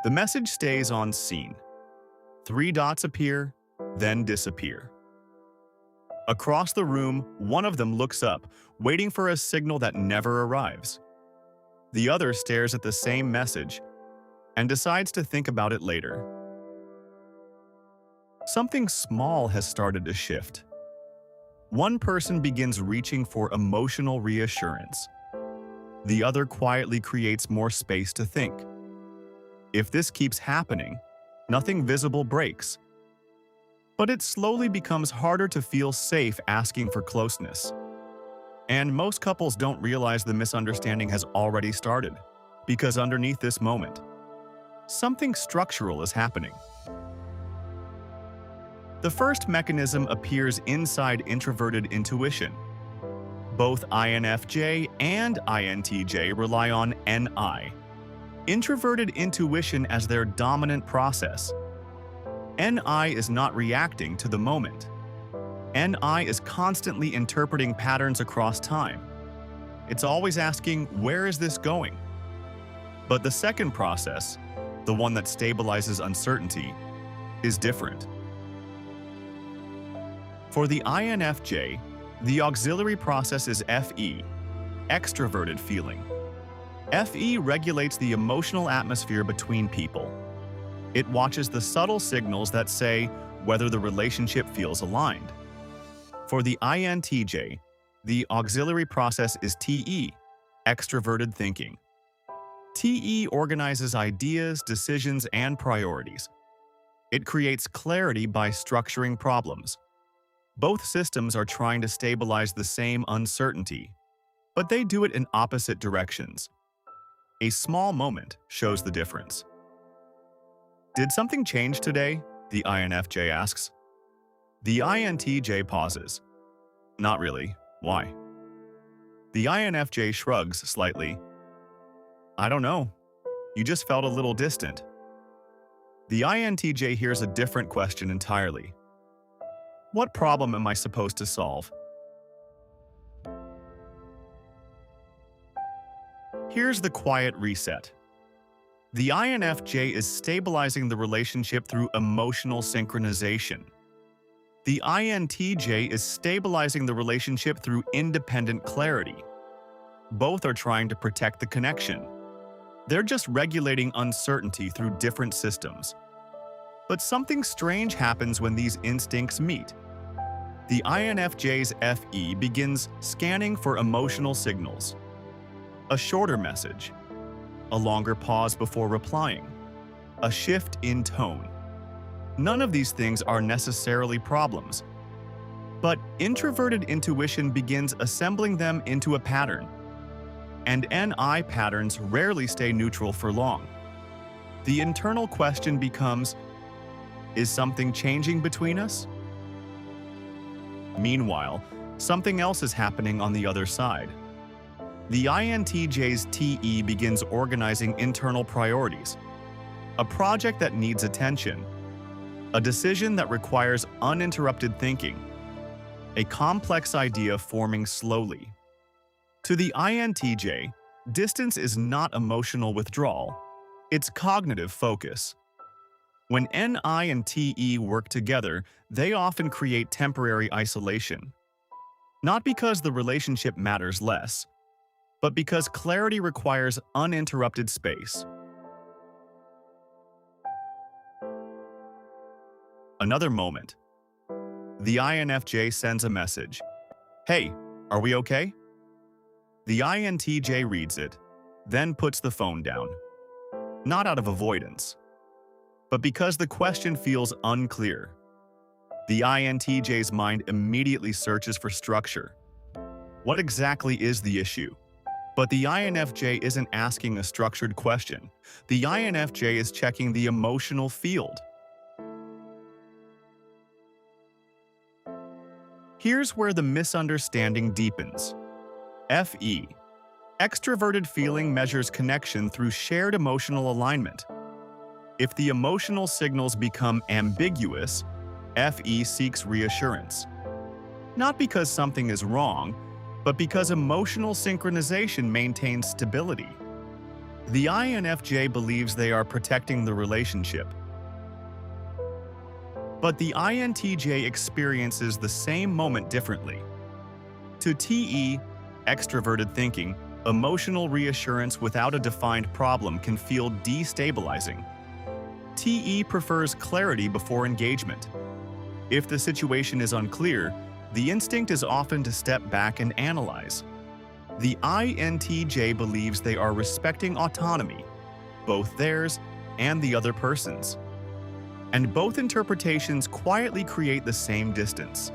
The message stays on scene. 3 dots appear, then disappear. Across the room, one of them looks up, waiting for a signal that never arrives. The other stares at the same message and decides to think about it later. Something small has started to shift. One person begins reaching for emotional reassurance. The other quietly creates more space to think. If this keeps happening, nothing visible breaks. But it slowly becomes harder to feel safe asking for closeness. And most couples don't realize the misunderstanding has already started, because underneath this moment, something structural is happening. The first mechanism appears inside introverted intuition. Both INFJ and INTJ rely on NI, introverted intuition, as their dominant process. NI is not reacting to the moment. NI is constantly interpreting patterns across time. It's always asking, where is this going? But the second process, the one that stabilizes uncertainty, is different. For the INFJ, the auxiliary process is FE, extroverted feeling. FE regulates the emotional atmosphere between people. It watches the subtle signals that say whether the relationship feels aligned. For the INTJ, the auxiliary process is TE, extroverted thinking. TE organizes ideas, decisions, and priorities. It creates clarity by structuring problems. Both systems are trying to stabilize the same uncertainty, but they do it in opposite directions. A small moment shows the difference. Did something change today? The INFJ asks. The INTJ pauses. Not really. Why? The INFJ shrugs slightly. I don't know. You just felt a little distant. The INTJ hears a different question entirely. What problem am I supposed to solve? Here's the quiet reset. The INFJ is stabilizing the relationship through emotional synchronization. The INTJ is stabilizing the relationship through independent clarity. Both are trying to protect the connection. They're just regulating uncertainty through different systems. But something strange happens when these instincts meet. The INFJ's FE begins scanning for emotional signals. A shorter message, a longer pause before replying, a shift in tone. None of these things are necessarily problems. But introverted intuition begins assembling them into a pattern. And NI patterns rarely stay neutral for long. The internal question becomes, is something changing between us? Meanwhile, something else is happening on the other side. The INTJ's TE begins organizing internal priorities. A project that needs attention. A decision that requires uninterrupted thinking. A complex idea forming slowly. To the INTJ, distance is not emotional withdrawal. It's cognitive focus. When NI and TE work together, they often create temporary isolation. Not because the relationship matters less, but because clarity requires uninterrupted space. Another moment. The INFJ sends a message. Hey, are we okay? The INTJ reads it, then puts the phone down. Not out of avoidance, but because the question feels unclear. The INTJ's mind immediately searches for structure. What exactly is the issue? But the INFJ isn't asking a structured question. The INFJ is checking the emotional field. Here's where the misunderstanding deepens. FE, extroverted feeling, measures connection through shared emotional alignment. If the emotional signals become ambiguous, FE seeks reassurance. Not because something is wrong, but because emotional synchronization maintains stability. The INFJ believes they are protecting the relationship. But the INTJ experiences the same moment differently. To TE, extroverted thinking, emotional reassurance without a defined problem can feel destabilizing. TE prefers clarity before engagement. If the situation is unclear, the instinct is often to step back and analyze. The INTJ believes they are respecting autonomy, both theirs and the other person's. And both interpretations quietly create the same distance.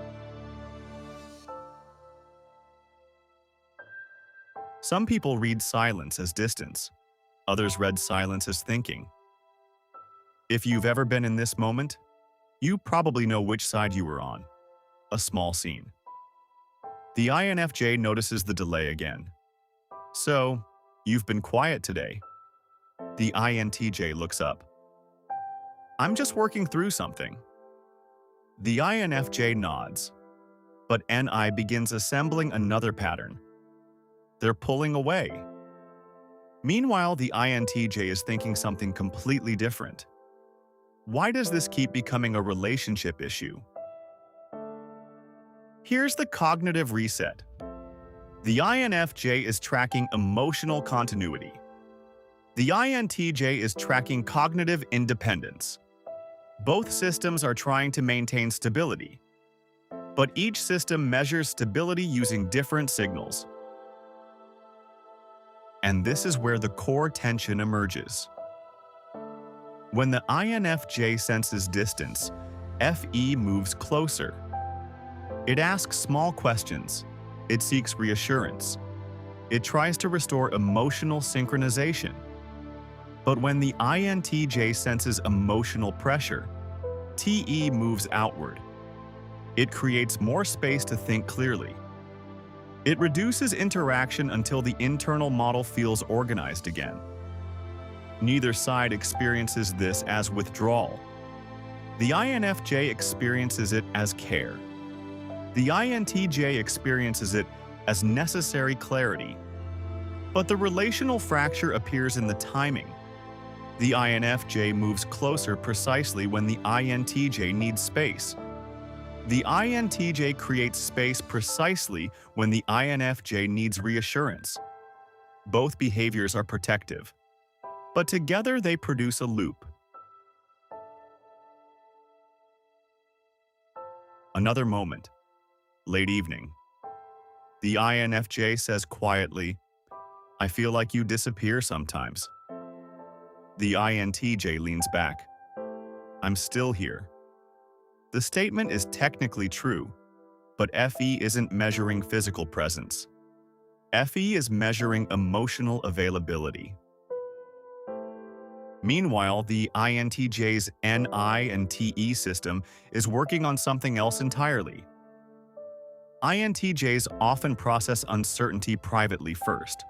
Some people read silence as distance. Others read silence as thinking. If you've ever been in this moment, you probably know which side you were on. A small scene. The INFJ notices the delay again. So, you've been quiet today. The INTJ looks up. I'm just working through something. The INFJ nods, but NI begins assembling another pattern. They're pulling away. Meanwhile, the INTJ is thinking something completely different. Why does this keep becoming a relationship issue? Here's the cognitive reset. The INFJ is tracking emotional continuity. The INTJ is tracking cognitive independence. Both systems are trying to maintain stability, but each system measures stability using different signals. And this is where the core tension emerges. When the INFJ senses distance, FE moves closer. It asks small questions. It seeks reassurance. It tries to restore emotional synchronization. But when the INTJ senses emotional pressure, TE moves outward. It creates more space to think clearly. It reduces interaction until the internal model feels organized again. Neither side experiences this as withdrawal. The INFJ experiences it as care. The INTJ experiences it as necessary clarity. But the relational fracture appears in the timing. The INFJ moves closer precisely when the INTJ needs space. The INTJ creates space precisely when the INFJ needs reassurance. Both behaviors are protective, but together they produce a loop. Another moment. Late evening. The INFJ says quietly, "I feel like you disappear sometimes." The INTJ leans back. "I'm still here." The statement is technically true, but FE isn't measuring physical presence. FE is measuring emotional availability. Meanwhile, the INTJ's NI and TE system is working on something else entirely. INTJs often process uncertainty privately first.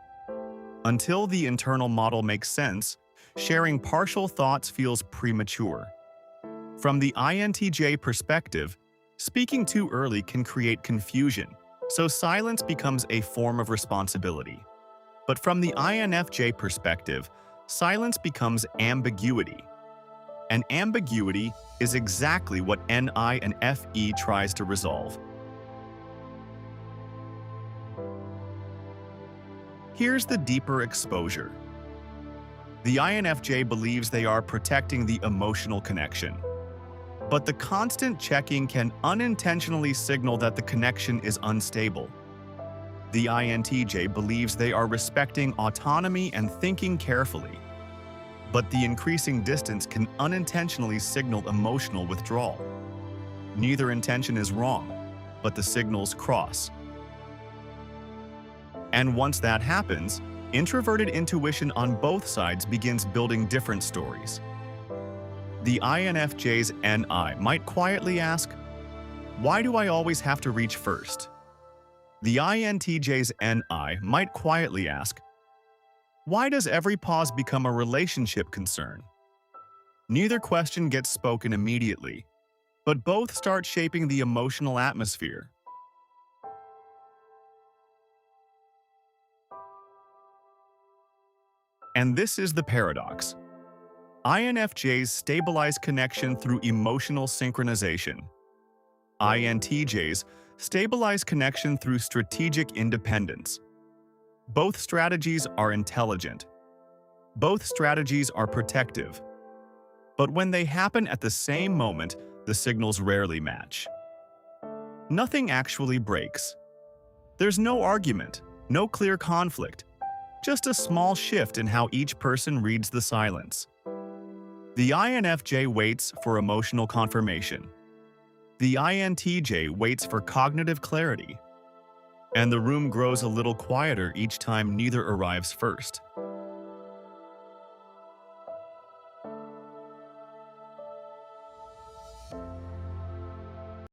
Until the internal model makes sense, sharing partial thoughts feels premature. From the INTJ perspective, speaking too early can create confusion, so silence becomes a form of responsibility. But from the INFJ perspective, silence becomes ambiguity. And ambiguity is exactly what NI and FE tries to resolve. Here's the deeper exposure. The INFJ believes they are protecting the emotional connection. But the constant checking can unintentionally signal that the connection is unstable. The INTJ believes they are respecting autonomy and thinking carefully. But the increasing distance can unintentionally signal emotional withdrawal. Neither intention is wrong, but the signals cross. And once that happens, introverted intuition on both sides begins building different stories. The INFJ's NI might quietly ask, "Why do I always have to reach first?" The INTJ's NI might quietly ask, "Why does every pause become a relationship concern?" Neither question gets spoken immediately, but both start shaping the emotional atmosphere. And this is the paradox. INFJs stabilize connection through emotional synchronization. INTJs stabilize connection through strategic independence. Both strategies are intelligent. Both strategies are protective. But when they happen at the same moment, the signals rarely match. Nothing actually breaks. There's no argument, no clear conflict, just a small shift in how each person reads the silence. The INFJ waits for emotional confirmation. The INTJ waits for cognitive clarity. And the room grows a little quieter each time neither arrives first.